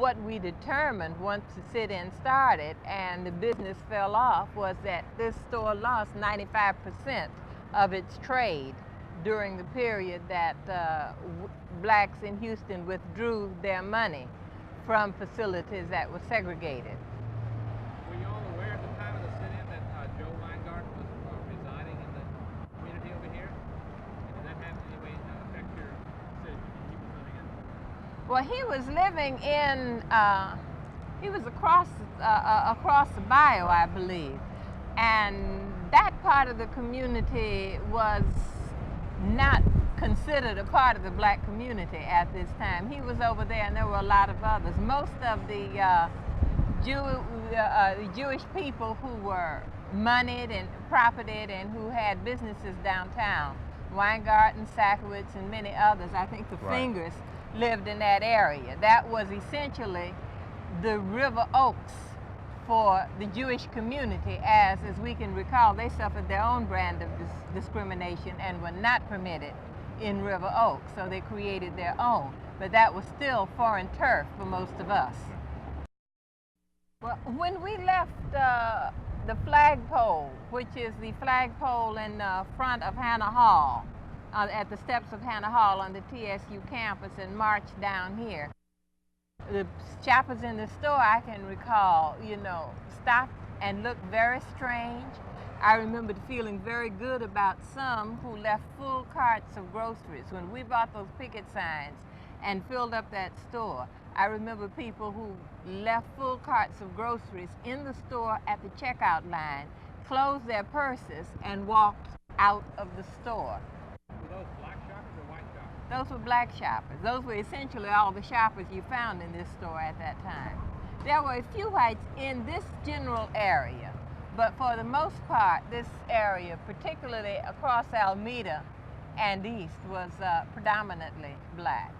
what we determined once the sit-in started and the business fell off was that this store lost 95% of its trade during the period that blacks in Houston withdrew their money from facilities that were segregated. Were you all aware at the time of the sit-in that Joe Weingart was residing in the community over here? And did that have in any way affect your decision to keep living in? Well, he was living in, he was across the bayou, I believe. And that part of the community was not considered a part of the black community at this time. He was over there and there were a lot of others. Most of the Jewish people who were moneyed and profited and who had businesses downtown, Weingarten, Sakowitz, and many others, I think the Fingers, lived in that area. That was essentially the River Oaks for the Jewish community, as we can recall, they suffered their own brand of discrimination and were not permitted in River Oaks, so they created their own. But that was still foreign turf for most of us. Well, when we left the flagpole, which is the flagpole in front of Hannah Hall, at the steps of Hannah Hall on the TSU campus, and marched down here, the shoppers in the store, I can recall, stopped and looked very strange. I remember feeling very good about some who left full carts of groceries. When we bought those picket signs and filled up that store, I remember people who left full carts of groceries in the store at the checkout line, closed their purses, and walked out of the store. Were those black shoppers or white shoppers? Those were black shoppers. Those were essentially all the shoppers you found in this store at that time. There were a few whites in this general area, but for the most part, this area, particularly across Alameda and east, was predominantly black.